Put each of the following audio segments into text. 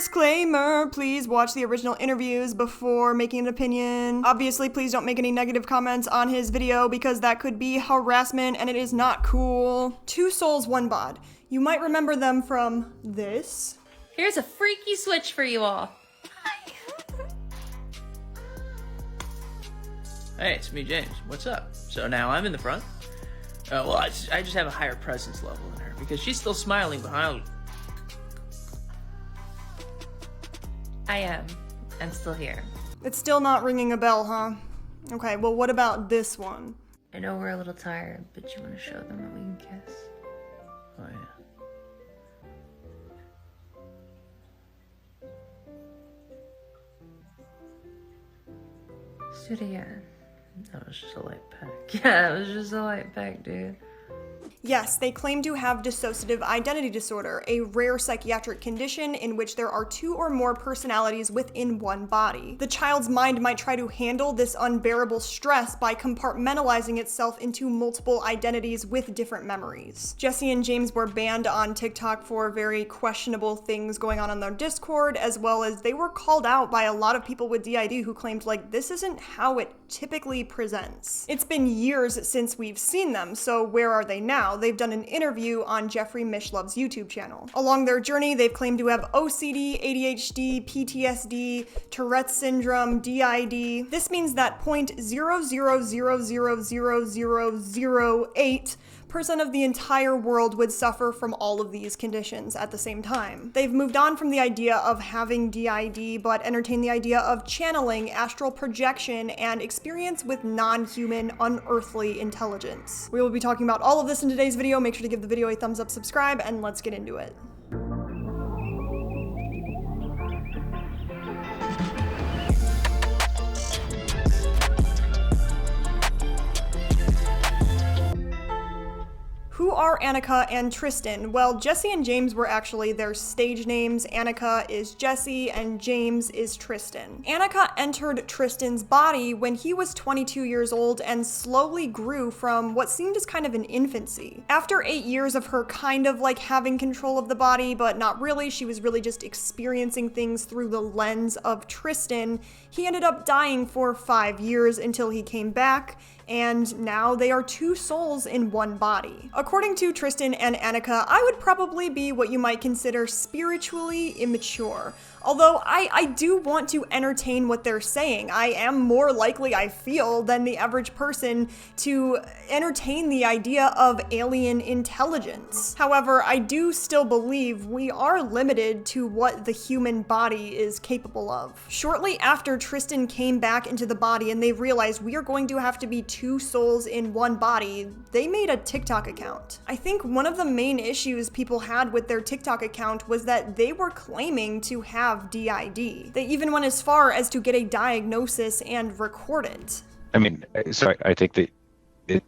Disclaimer, please watch the original interviews before making an opinion. Obviously, please don't make any negative comments on his video because that could be harassment and it is not cool. TwoSoulsOneBod. You might remember them from this. Here's a freaky switch for you all. Hey, it's me, James. What's up? So now I'm in the front. Well, I just have a higher presence level in her because she's still smiling behind. I am. I'm still here. It's still not ringing a bell, huh? Okay, well, what about this one? I know we're a little tired, but you want to show them that we can kiss? Oh, yeah. Let's do it again. That was just a light peck. Yeah, it was just a light peck, dude. Yes, they claim to have dissociative identity disorder, a rare psychiatric condition in which there are two or more personalities within one body. The child's mind might try to handle this unbearable stress by compartmentalizing itself into multiple identities with different memories. Jesse and James were banned on TikTok for very questionable things going on their Discord, as well as they were called out by a lot of people with DID who claimed, like, this isn't how it typically presents. It's been years since we've seen them, so where are they now? They've done an interview on Jeffrey Mishlov's YouTube channel. Along their journey, they've claimed to have OCD, ADHD, PTSD, Tourette's syndrome, DID. This means that 0.0000008% of the entire world would suffer from all of these conditions at the same time. They've moved on from the idea of having DID, but entertain the idea of channeling, astral projection, and experience with non-human, unearthly intelligence. We will be talking about all of this in today's video. Make sure to give the video a thumbs up, subscribe, and let's get into it. Who are Annika and Tristan? Well, Jesse and James were actually their stage names. Annika is Jesse and James is Tristan. Annika entered Tristan's body when he was 22 years old and slowly grew from what seemed as kind of an infancy. After 8 years of her kind of like having control of the body, but not really, she was really just experiencing things through the lens of Tristan, he ended up dying for 5 years until he came back, and now they are two souls in one body. According to Tristan and Annika, I would probably be what you might consider spiritually immature. Although I do want to entertain what they're saying. I am more likely, I feel, than the average person to entertain the idea of alien intelligence. However, I do still believe we are limited to what the human body is capable of. Shortly after Tristan came back into the body and they realized we are going to have to be two souls in one body, they made a TikTok account. I think one of the main issues people had with their TikTok account was that they were claiming to have DID. They even went as far as to get a diagnosis and record it. I mean, so I think that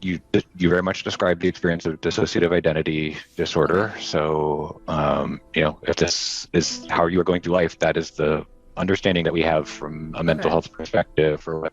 you very much described the experience of dissociative identity disorder. So, if this is how you are going through life, that is the understanding that we have from a mental health perspective for what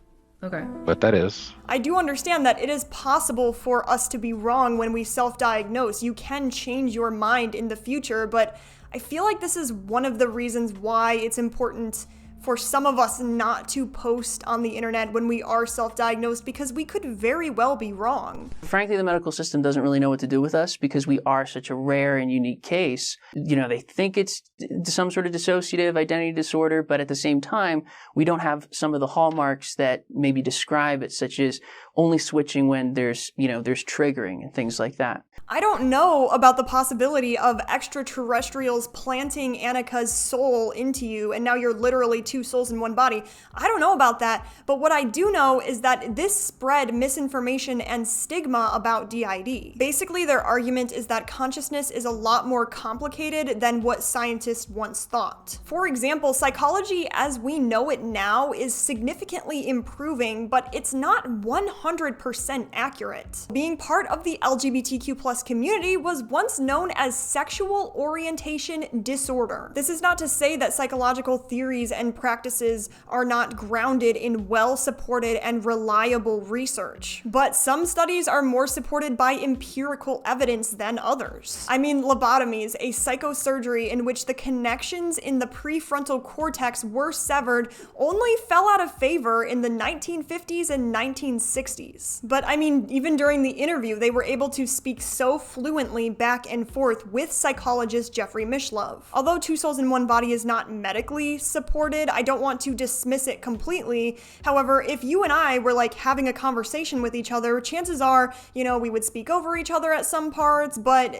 that is. I do understand that it is possible for us to be wrong when we self-diagnose. You can change your mind in the future, but I feel like this is one of the reasons why it's important for some of us not to post on the internet when we are self-diagnosed, because we could very well be wrong. Frankly, the medical system doesn't really know what to do with us because we are such a rare and unique case. They think it's some sort of dissociative identity disorder, but at the same time, we don't have some of the hallmarks that maybe describe it, such as only switching when there's triggering and things like that. I don't know about the possibility of extraterrestrials planting Annika's soul into you and now you're literally two souls in one body. I don't know about that, but what I do know is that this spread misinformation and stigma about DID. Basically, their argument is that consciousness is a lot more complicated than what scientists once thought. For example, psychology as we know it now is significantly improving, but it's not 100% 100% accurate. Being part of the LGBTQ+ community was once known as sexual orientation disorder. This is not to say that psychological theories and practices are not grounded in well-supported and reliable research, but some studies are more supported by empirical evidence than others. I mean, lobotomies, a psychosurgery in which the connections in the prefrontal cortex were severed, only fell out of favor in the 1950s and 1960s. But I mean, even during the interview, they were able to speak so fluently back and forth with psychologist Jeffrey Mishlove. Although Two Souls in One Body is not medically supported, I don't want to dismiss it completely. However, if you and I were like having a conversation with each other, chances are, you know, we would speak over each other at some parts, but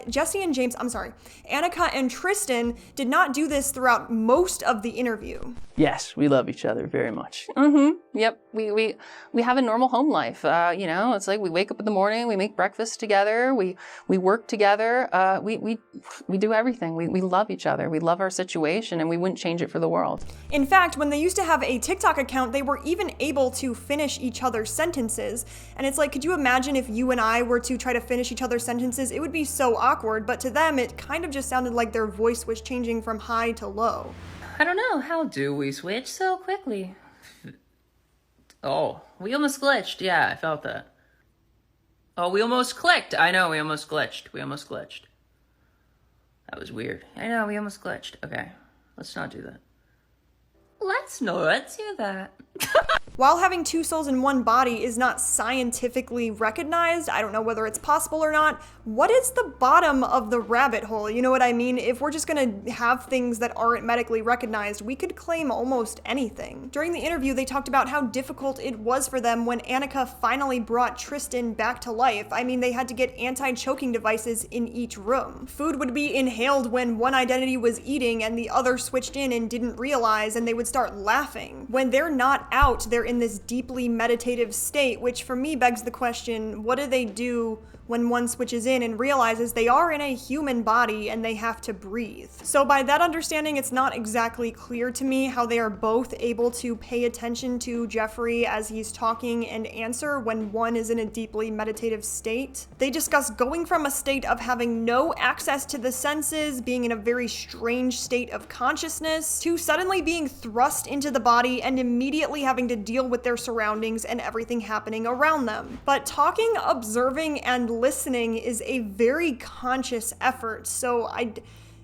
Annika and Tristan did not do this throughout most of the interview. Yes, we love each other very much. Yep, we have a normal home life. You know, it's like we wake up in the morning, we make breakfast together, we work together, we do everything. We love each other. We love our situation, and we wouldn't change it for the world. In fact, when they used to have a TikTok account, they were even able to finish each other's sentences. And it's like, could you imagine if you and I were to try to finish each other's sentences? It would be so awkward, but to them, it kind of just sounded like their voice was changing from high to low. I don't know, how do we switch so quickly? Oh, we almost glitched. Yeah, I felt that. Oh, we almost clicked. I know, we almost glitched. That was weird. I know, we almost glitched. Okay, let's not do that. Let's not do that. While having two souls in one body is not scientifically recognized, I don't know whether it's possible or not, what is the bottom of the rabbit hole? You know what I mean? If we're just gonna have things that aren't medically recognized, we could claim almost anything. During the interview, they talked about how difficult it was for them when Annika finally brought Tristan back to life. I mean, they had to get anti-choking devices in each room. Food would be inhaled when one identity was eating and the other switched in and didn't realize, and they would start laughing. When they're not out, they're in this deeply meditative state, which for me begs the question, what do they do when one switches in and realizes they are in a human body and they have to breathe? So by that understanding, it's not exactly clear to me how they are both able to pay attention to Jeffrey as he's talking and answer when one is in a deeply meditative state. They discuss going from a state of having no access to the senses, being in a very strange state of consciousness, to suddenly being thrust into the body and immediately having to deal with their surroundings and everything happening around them. But talking, observing, and listening is a very conscious effort, so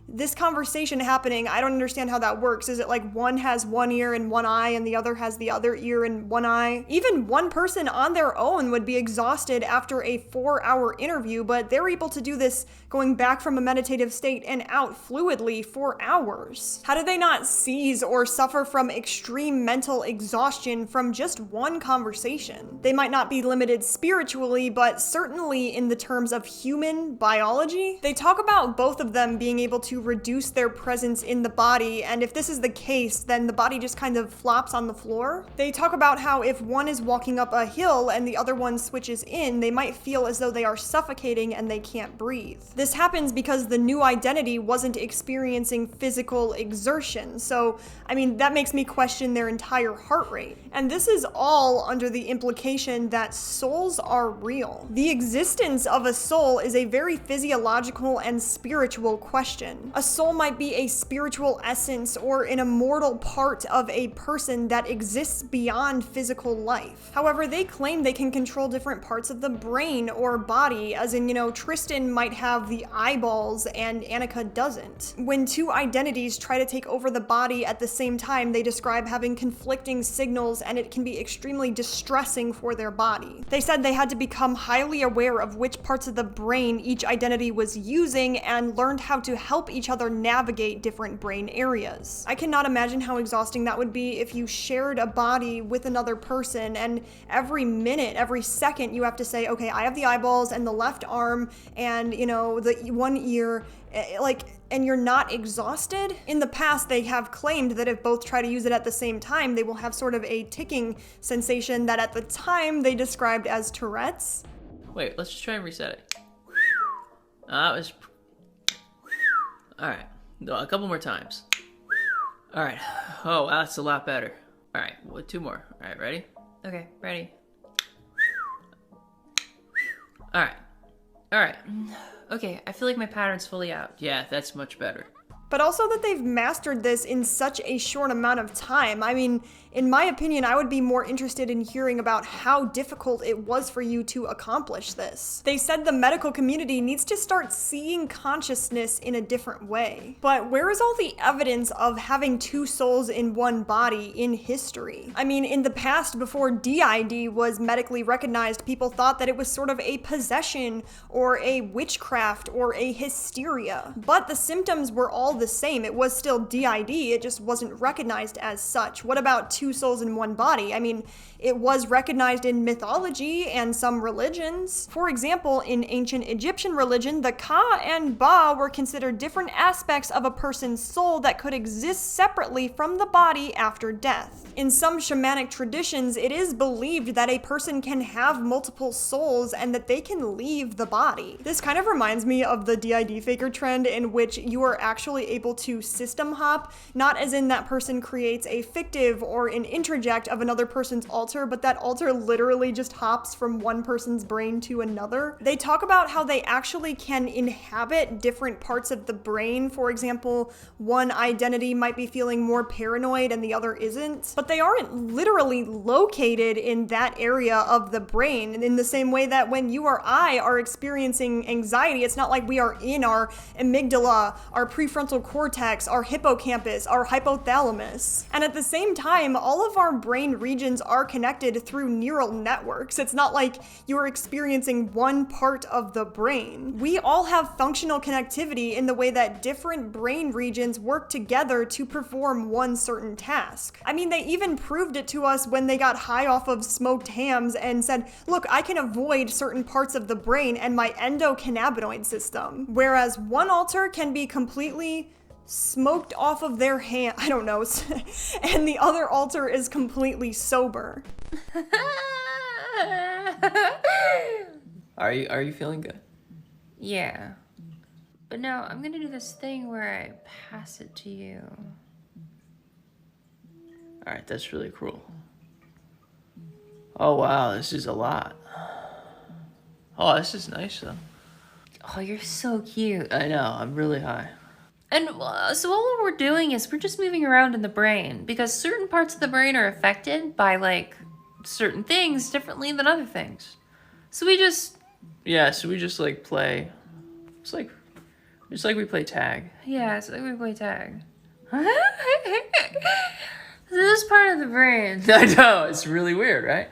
this conversation happening, I don't understand how that works. Is it like one has one ear and one eye and the other has the other ear and one eye? Even one person on their own would be exhausted after a 4-hour interview, but they're able to do this going back from a meditative state and out fluidly for hours. How do they not seize or suffer from extreme mental exhaustion from just one conversation? They might not be limited spiritually, but certainly in the terms of human biology. They talk about both of them being able to reduce their presence in the body, and if this is the case, then the body just kind of flops on the floor. They talk about how if one is walking up a hill and the other one switches in, they might feel as though they are suffocating and they can't breathe. This happens because the new identity wasn't experiencing physical exertion, so I mean, that makes me question their entire heart rate. And this is all under the implication that souls are real. The existence of a soul is a very physiological and spiritual question. A soul might be a spiritual essence or an immortal part of a person that exists beyond physical life. However, they claim they can control different parts of the brain or body, as in, you know, Tristan might have the eyeballs and Annika doesn't. When two identities try to take over the body at the same time, they describe having conflicting signals, and it can be extremely distressing for their body. They said they had to become highly aware of which parts of the brain each identity was using and learned how to help each other navigate different brain areas. I cannot imagine how exhausting that would be if you shared a body with another person, and every minute, every second, you have to say, okay, I have the eyeballs and the left arm and, you know, the one ear, and you're not exhausted? In the past, they have claimed that if both try to use it at the same time, they will have sort of a ticking sensation that at the time they described as Tourette's. Wait, let's just try and reset it. That was... Alright, a couple more times. Alright, oh, that's a lot better. Alright, two more. Alright, ready? Okay, ready. All right. Okay, I feel like my pattern's fully out. Yeah, that's much better. But also that they've mastered this in such a short amount of time. I mean, in my opinion, I would be more interested in hearing about how difficult it was for you to accomplish this. They said the medical community needs to start seeing consciousness in a different way. But where is all the evidence of having two souls in one body in history? I mean, in the past, before DID was medically recognized, people thought that it was sort of a possession or a witchcraft or a hysteria. But the symptoms were all the same. It was still DID, it just wasn't recognized as such. What about two souls in one body? I mean, it was recognized in mythology and some religions. For example, in ancient Egyptian religion, the Ka and Ba were considered different aspects of a person's soul that could exist separately from the body after death. In some shamanic traditions, it is believed that a person can have multiple souls and that they can leave the body. This kind of reminds me of the DID faker trend, in which you are actually able to system hop, not as in that person creates a fictive or an introject of another person's altar, but that altar literally just hops from one person's brain to another. They talk about how they actually can inhabit different parts of the brain. For example, one identity might be feeling more paranoid and the other isn't, but they aren't literally located in that area of the brain in the same way that when you or I are experiencing anxiety, it's not like we are in our amygdala, our prefrontal cortex, our hippocampus, our hypothalamus. And at the same time, all of our brain regions are connected through neural networks. It's not like you're experiencing one part of the brain. We all have functional connectivity in the way that different brain regions work together to perform one certain task. I mean, they even proved it to us when they got high off of smoked hams and said, look, I can avoid certain parts of the brain and my endocannabinoid system. Whereas one altar can be completely smoked off of their hand, I don't know, and the other altar is completely sober. Are you feeling good? Yeah. But now I'm gonna do this thing where I pass it to you. All right, that's really cruel. Oh wow, this is a lot. Oh, this is nice though. Oh, you're so cute. I know, I'm really high. And so what we're doing is we're just moving around in the brain, because certain parts of the brain are affected by like certain things differently than other things. So we just like play. It's like we play tag. Yeah, it's like we play tag. This part of the brain. I know, it's really weird, right?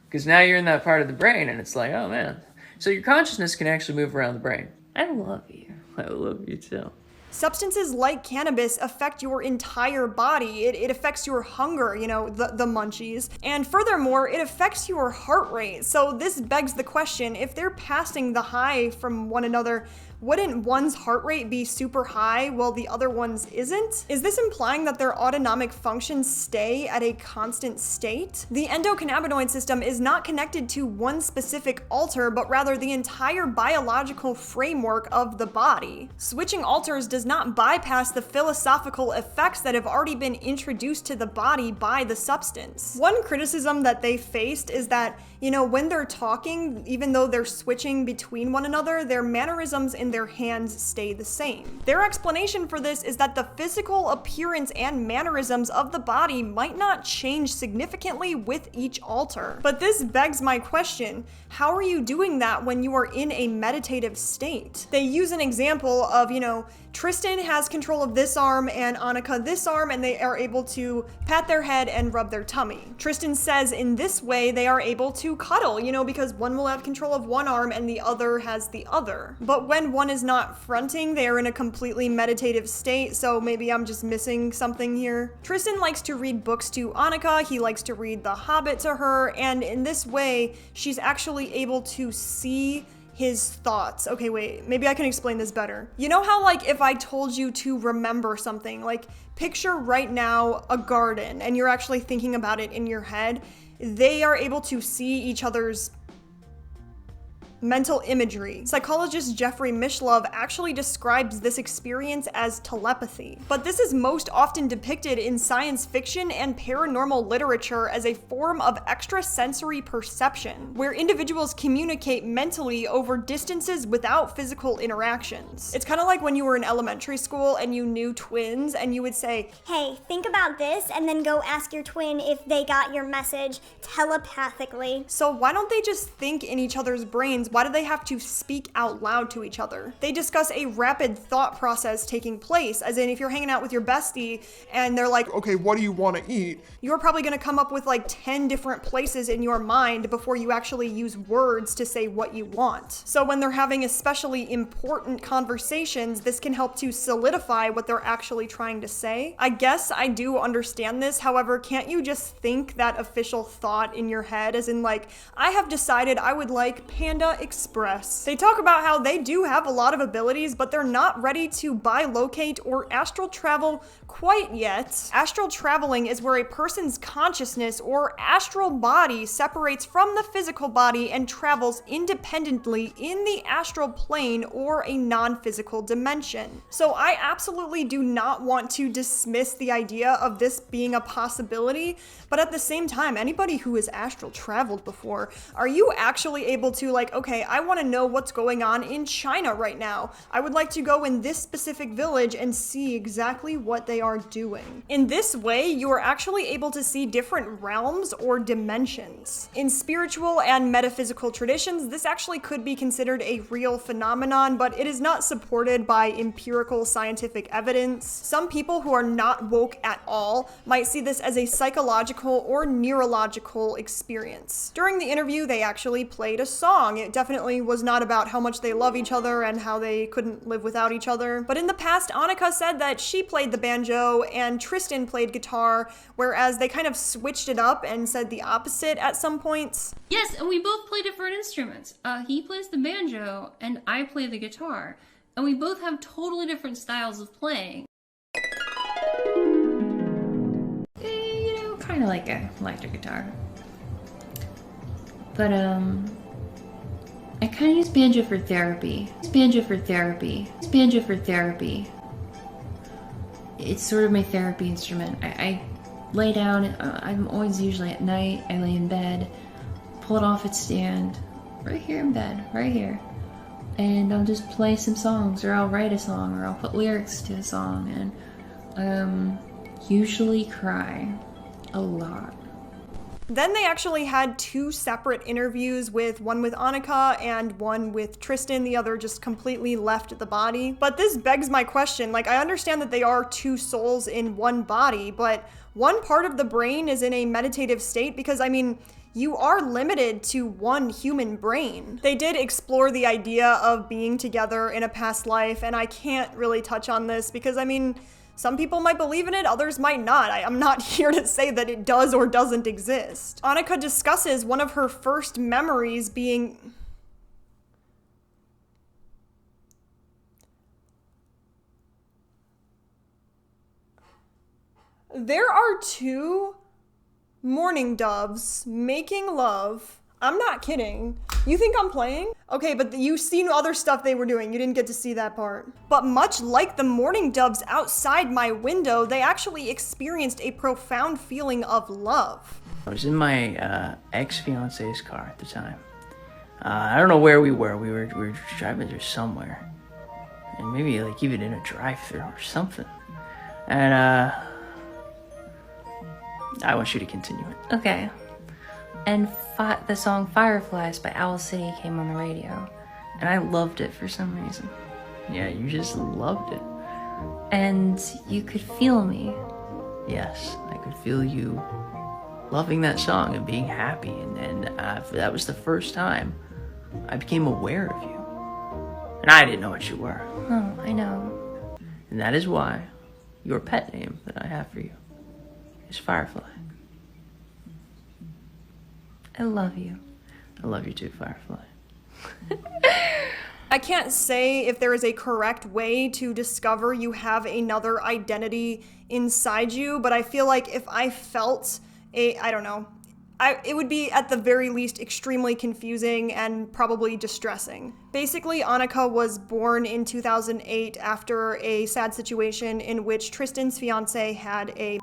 Because now you're in that part of the brain and it's like, oh man. So your consciousness can actually move around the brain. I love you. I love you too. Substances like cannabis affect your entire body. It affects your hunger, you know, the munchies. And furthermore, it affects your heart rate. So this begs the question, if they're passing the high from one another, wouldn't one's heart rate be super high while the other one's isn't? Is this implying that their autonomic functions stay at a constant state? The endocannabinoid system is not connected to one specific altar, but rather the entire biological framework of the body. Switching altars does not bypass the philosophical effects that have already been introduced to the body by the substance. One criticism that they faced is that, you know, when they're talking, even though they're switching between one another, their mannerisms in their hands stay the same. Their explanation for this is that the physical appearance and mannerisms of the body might not change significantly with each altar. But this begs my question, how are you doing that when you are in a meditative state? They use an example of, you know, Tristan has control of this arm and Annika this arm, and they are able to pat their head and rub their tummy. Tristan says in this way they are able to cuddle, you know, because one will have control of one arm and the other has the other. But when one is not fronting, they are in a completely meditative state, so maybe I'm just missing something here. Tristan likes to read books to Annika, he likes to read The Hobbit to her, and in this way, she's actually able to see his thoughts. Okay, wait, maybe I can explain this better. You know how, like, if I told you to remember something, like picture right now a garden and you're actually thinking about it in your head, they are able to see each other's mental imagery. Psychologist Jeffrey Mishlove actually describes this experience as telepathy. But this is most often depicted in science fiction and paranormal literature as a form of extrasensory perception, where individuals communicate mentally over distances without physical interactions. It's kind of like when you were in elementary school and you knew twins and you would say, "Hey, think about this," and then go ask your twin if they got your message telepathically. so why don't they just think in each other's brains? Why do they have to speak out loud to each other? They discuss a rapid thought process taking place, as in if you're hanging out with your bestie and they're like, Okay, what do you want to eat? you're probably going to come up with like 10 different places in your mind before you actually use words to say what you want. So when they're having especially important conversations, this can help to solidify what they're actually trying to say. I guess I do understand this. However, can't you just think that official thought in your head, as in like, I have decided I would like Panda Express. They talk about how they do have a lot of abilities, but they're not ready to bilocate or astral travel quite yet. Astral traveling is where a person's consciousness or astral body separates from the physical body and travels independently in the astral plane or a non-physical dimension. So I absolutely do not want to dismiss the idea of this being a possibility, but at the same time, anybody who has astral traveled before, are you actually able to like, okay, I want to know what's going on in China right now. I would like to go in this specific village and see exactly what they are doing. In this way, you are actually able to see different realms or dimensions. In spiritual and metaphysical traditions, this actually could be considered a real phenomenon, but it is not supported by empirical scientific evidence. Some people who are not woke at all might see this as a psychological or neurological experience. During the interview, they actually played a song. It definitely was not about how much they love each other and how they couldn't live without each other. But in the past, Annika said that she played the banjo and Tristan played guitar, whereas they kind of switched it up and said the opposite at some points. Yes, and we both play different instruments. He plays the banjo, and I play the guitar. And we both have totally different styles of playing. You know, kind of like a electric guitar. But, I kind of use banjo for therapy. It's sort of my therapy instrument. I lay down, I'm always usually at night, I lay in bed, pull it off its stand, right here in bed, right here. And I'll just play some songs, or I'll write a song, or I'll put lyrics to a song, and usually cry a lot. Then they actually had two separate interviews, one with Annika and one with Tristan. The other just completely left the body. But this begs my question. Like, I understand that they are two souls in one body, but one part of the brain is in a meditative state because, I mean, you are limited to one human brain. They did explore the idea of being together in a past life, and I can't really touch on this because, I mean, some people might believe in it, others might not. I'm not here to say that it does or doesn't exist. Annika discusses one of her first memories being... There are two mourning doves making love. I'm not kidding. You think I'm playing? Okay, but you've seen other stuff they were doing. You didn't get to see that part. But much like the mourning doves outside my window, they actually experienced a profound feeling of love. I was in my ex-fiance's car at the time. I don't know where we were. We were driving through somewhere. And maybe like even in a drive-thru or something. And I want you to continue it. Okay. And the song Fireflies by Owl City came on the radio. And I loved it for some reason. Yeah, you just loved it. And you could feel me. Yes, I could feel you loving that song and being happy. And that was the first time I became aware of you. And I didn't know what you were. Oh, I know. And that is why your pet name that I have for you is Firefly. I love you. I love you too, Firefly. I can't say if there is a correct way to discover you have another identity inside you, but I feel like if I felt it would be at the very least extremely confusing and probably distressing. Basically, Annika was born in 2008 after a sad situation in which Tristan's fiance had a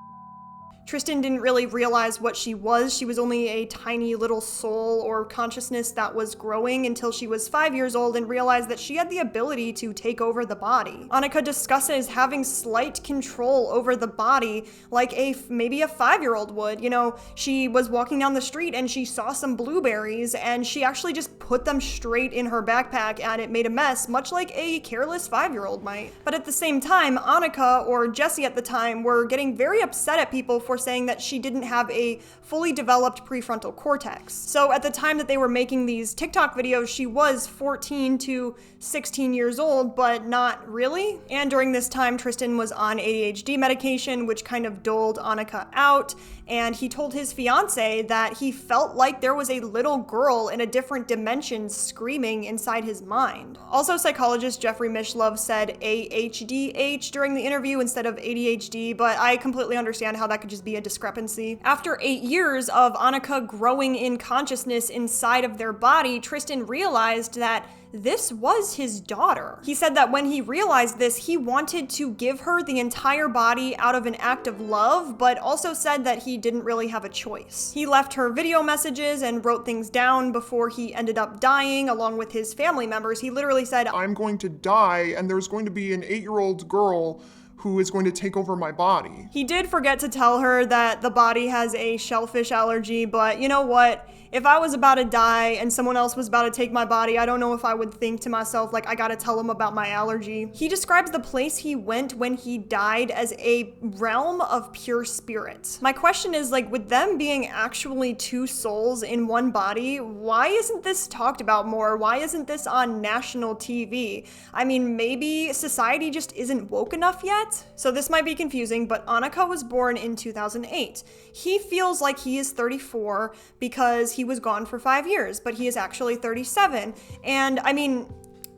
Tristan didn't really realize what she was. She was only a tiny little soul or consciousness that was growing until she was 5 years old and realized that she had the ability to take over the body. Annika discusses having slight control over the body like maybe a 5-year-old would. You know, she was walking down the street and she saw some blueberries and she actually just put them straight in her backpack and it made a mess, much like a careless 5-year-old might. But at the same time, Annika, or Jessie at the time, were getting very upset at people for saying that she didn't have a fully developed prefrontal cortex. So at the time that they were making these TikTok videos, she was 14 to 16 years old, but not really. And during this time, Tristan was on ADHD medication, which kind of doled Annika out. And he told his fiance that he felt like there was a little girl in a different dimension screaming inside his mind. Also, psychologist Jeffrey Mishlove said AHDH during the interview instead of ADHD, but I completely understand how that could just be a discrepancy. After 8 years of Annika growing in consciousness inside of their body, Tristan realized that this was his daughter. He said that when he realized this, he wanted to give her the entire body out of an act of love, but also said that he didn't really have a choice. He left her video messages and wrote things down before he ended up dying along with his family members. He literally said, I'm going to die and there's going to be an 8-year-old girl who is going to take over my body. He did forget to tell her that the body has a shellfish allergy, but you know what? If I was about to die and someone else was about to take my body, I don't know if I would think to myself, like, I gotta tell him about my allergy. He describes the place he went when he died as a realm of pure spirit. My question is, like, with them being actually two souls in one body, why isn't this talked about more? Why isn't this on national TV? I mean, maybe society just isn't woke enough yet? So this might be confusing, but Annika was born in 2008. He feels like he is 34 because he was gone for 5 years, but he is actually 37. And I mean,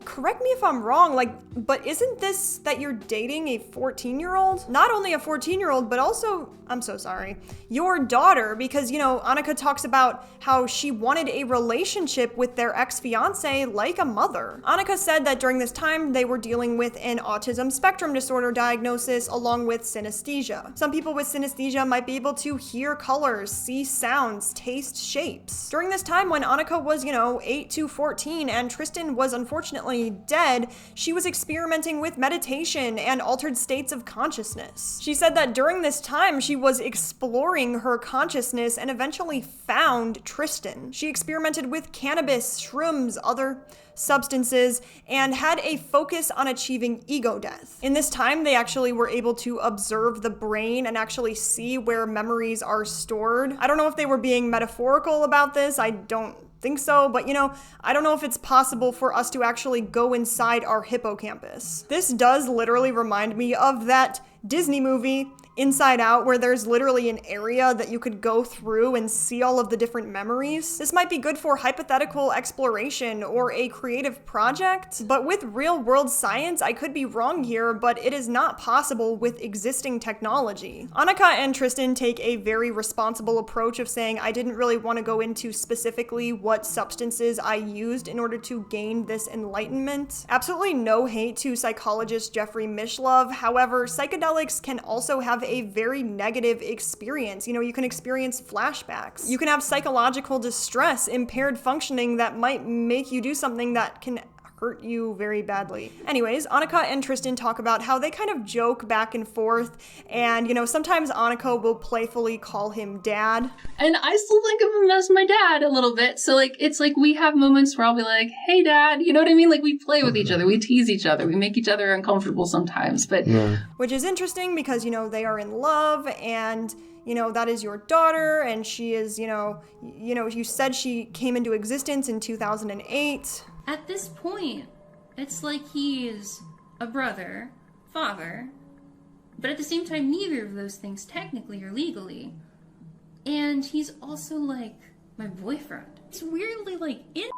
correct me if I'm wrong, like, but isn't this that you're dating a 14-year-old? Not only a 14-year-old, but also, I'm so sorry, your daughter, because, you know, Annika talks about how she wanted a relationship with their ex-fiance like a mother. Annika said that during this time, they were dealing with an autism spectrum disorder diagnosis along with synesthesia. Some people with synesthesia might be able to hear colors, see sounds, taste shapes. During this time when Annika was, you know, 8 to 14 and Tristan was unfortunately dead, she was experimenting with meditation and altered states of consciousness. She said that during this time, she was exploring her consciousness and eventually found Tristan. She experimented with cannabis, shrooms, other substances, and had a focus on achieving ego death. In this time, they actually were able to observe the brain and actually see where memories are stored. I don't know if they were being metaphorical about this. I don't think so, but you know, I don't know if it's possible for us to actually go inside our hippocampus. This does literally remind me of that Disney movie, Inside Out, where there's literally an area that you could go through and see all of the different memories. This might be good for hypothetical exploration or a creative project, but with real world science, I could be wrong here, but it is not possible with existing technology. Annika and Tristan take a very responsible approach of saying, I didn't really want to go into specifically what substances I used in order to gain this enlightenment. Absolutely no hate to psychologist Jeffrey Mishlove. However, psychedelics can also have a very negative experience. You know, you can experience flashbacks. You can have psychological distress, impaired functioning that might make you do something that can hurt you very badly. Anyways, Annika and Tristan talk about how they kind of joke back and forth, and you know, sometimes Annika will playfully call him dad. And I still think of him as my dad a little bit. So like, it's like we have moments where I'll be like, hey dad, you know what I mean? Like we play with each other, we tease each other, we make each other uncomfortable sometimes, but. Yeah. Which is interesting because, you know, they are in love and you know, that is your daughter and she is, you know, you said she came into existence in 2008. At this point, it's like he is a brother, father, but at the same time, neither of those things technically or legally. And he's also like my boyfriend. It's weirdly like in.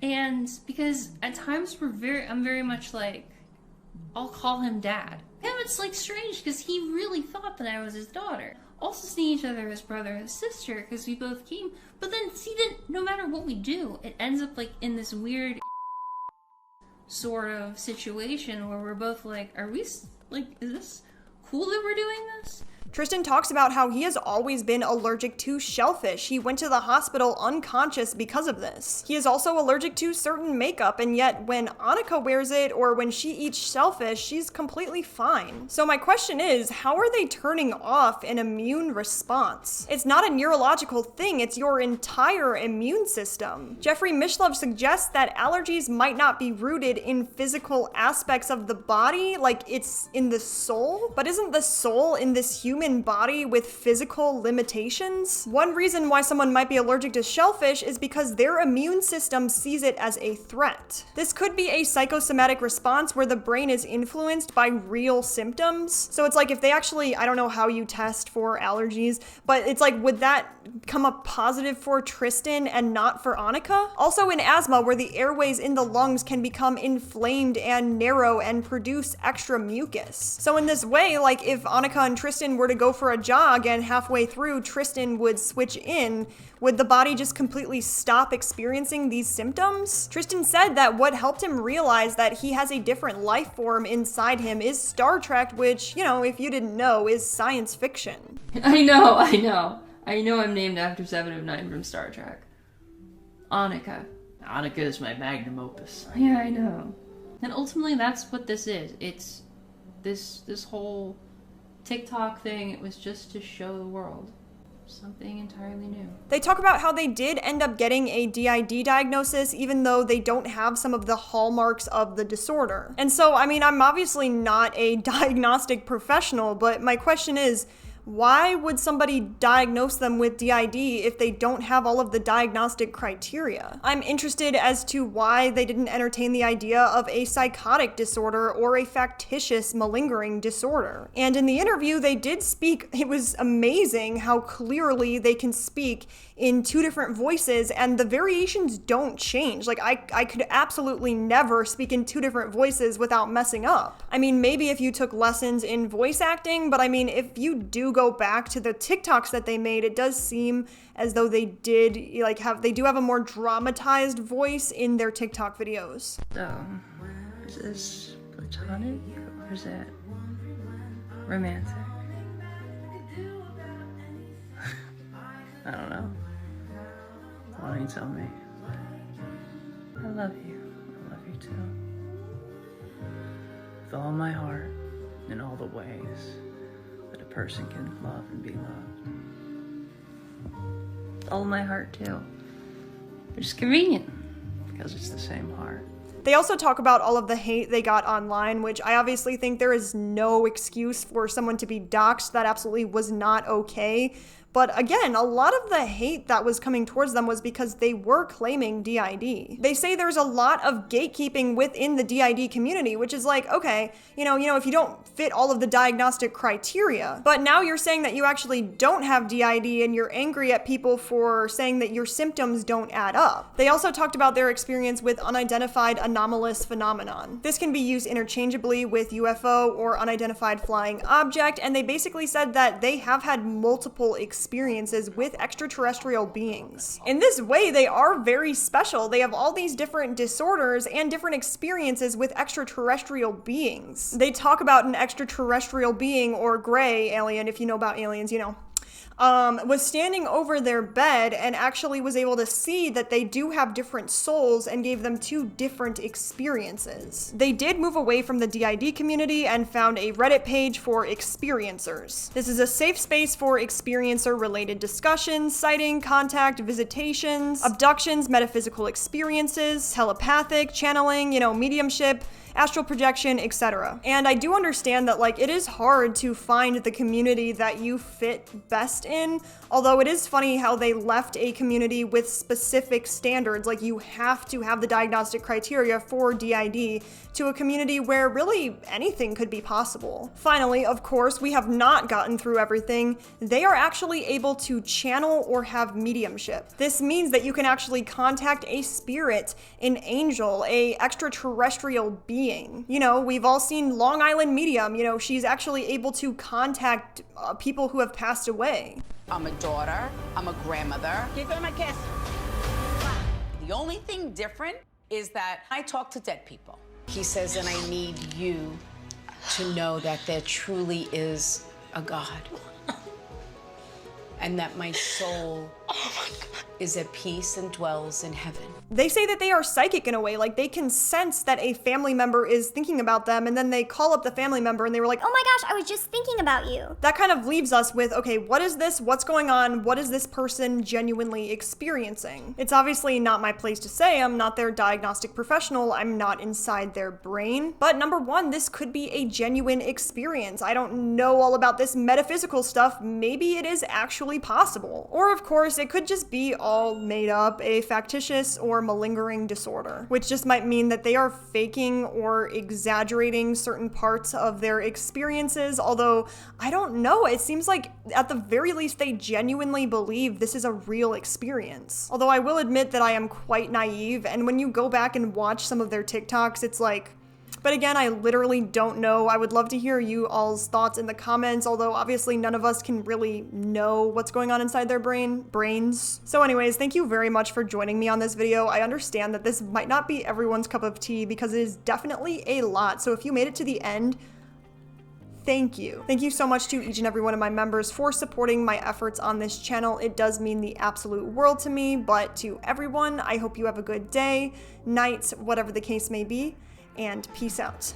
And because at times I'm very much like I'll call him dad. And it's like strange because he really thought that I was his daughter. Also seeing each other as brother and sister because we both came. But then see that no matter what we do, it ends up like in this weird sort of situation where we're both like, are we like, is this cool that we're doing this? Tristan talks about how he has always been allergic to shellfish. He went to the hospital unconscious because of this. He is also allergic to certain makeup, and yet when Annika wears it or when she eats shellfish, she's completely fine. So my question is, how are they turning off an immune response? It's not a neurological thing, it's your entire immune system. Jeffrey Mishlove suggests that allergies might not be rooted in physical aspects of the body, like it's in the soul, but isn't the soul in this human body with physical limitations? One reason why someone might be allergic to shellfish is because their immune system sees it as a threat. This could be a psychosomatic response where the brain is influenced by real symptoms. So it's like if they actually, I don't know how you test for allergies, but it's like, would that come up positive for Tristan and not for Annika? Also in asthma, where the airways in the lungs can become inflamed and narrow and produce extra mucus. So in this way, like if Annika and Tristan were to go for a jog and halfway through Tristan would switch in, would the body just completely stop experiencing these symptoms? Tristan said that what helped him realize that he has a different life form inside him is Star Trek, which, you know, if you didn't know, is science fiction. I know I'm named after 7 of 9 from Star Trek. Annika. Annika is my magnum opus. Yeah, I know. And ultimately that's what this is. It's this whole TikTok thing, it was just to show the world something entirely new. They talk about how they did end up getting a DID diagnosis even though they don't have some of the hallmarks of the disorder. And so, I mean, I'm obviously not a diagnostic professional, but my question is, why would somebody diagnose them with DID if they don't have all of the diagnostic criteria? I'm interested as to why they didn't entertain the idea of a psychotic disorder or a factitious malingering disorder. And in the interview, they did speak. It was amazing how clearly they can speak in 2 different voices, and the variations don't change. Like, I could absolutely never speak in 2 different voices without messing up. I mean, maybe if you took lessons in voice acting, but I mean, if you do go back to the TikToks that they made, it does seem as though they did they do have a more dramatized voice in their TikTok videos. So, is this platonic or is it romantic? I don't know. Why don't you tell me? I love you. I love you too. With all my heart, in all the ways that a person can love and be loved. With all my heart too. Which is convenient, because it's the same heart. They also talk about all of the hate they got online, which I obviously think there is no excuse for someone to be doxxed. That absolutely was not okay. But again, a lot of the hate that was coming towards them was because they were claiming DID. They say there's a lot of gatekeeping within the DID community, which is like, okay, you know, if you don't fit all of the diagnostic criteria, but now you're saying that you actually don't have DID and you're angry at people for saying that your symptoms don't add up. They also talked about their experience with unidentified anomalous phenomenon. This can be used interchangeably with UFO or unidentified flying object, and they basically said that they have had multiple experiences with extraterrestrial beings. In this way, they are very special. They have all these different disorders and different experiences with extraterrestrial beings. They talk about an extraterrestrial being, or gray alien, if you know about aliens, you know, was standing over their bed and actually was able to see that they do have different souls and gave them 2 different experiences. They did move away from the DID community and found a Reddit page for experiencers. This is a safe space for experiencer-related discussions, sighting, contact, visitations, abductions, metaphysical experiences, telepathic, channeling, you know, mediumship, astral projection, etc. And I do understand that, like, it is hard to find the community that you fit best in, although it is funny how they left a community with specific standards, like you have to have the diagnostic criteria for DID, to a community where really anything could be possible. Finally, of course, we have not gotten through everything. They are actually able to channel or have mediumship. This means that you can actually contact a spirit, an angel, a extraterrestrial being, being. You know, we've all seen Long Island Medium. You know, she's actually able to contact people who have passed away. I'm a daughter, I'm a grandmother. Give him a kiss. The only thing different is that I talk to dead people. He says, and I need you to know that there truly is a God. And that my soul is at peace and dwells in heaven. They say that they are psychic in a way, like they can sense that a family member is thinking about them, and then they call up the family member and they were like, Oh my gosh, I was just thinking about you. that kind of leaves us with, okay, what is this? What's going on? What is this person genuinely experiencing? It's obviously not my place to say. I'm not their diagnostic professional. I'm not inside their brain. But number one, this could be a genuine experience. I don't know all about this metaphysical stuff. Maybe it is actually possible. Or of course, it could just be all made up, a factitious or malingering disorder, which just might mean that they are faking or exaggerating certain parts of their experiences, although I don't know. It seems like at the very least they genuinely believe this is a real experience. Although I will admit that I am quite naive, and when you go back and watch some of their TikToks, it's like, but again, I literally don't know. I would love to hear you all's thoughts in the comments, although obviously none of us can really know what's going on inside their brains. So anyways, thank you very much for joining me on this video. I understand that this might not be everyone's cup of tea because it is definitely a lot. So if you made it to the end, thank you. Thank you so much to each and every one of my members for supporting my efforts on this channel. It does mean the absolute world to me, but to everyone, I hope you have a good day, night, whatever the case may be, and peace out.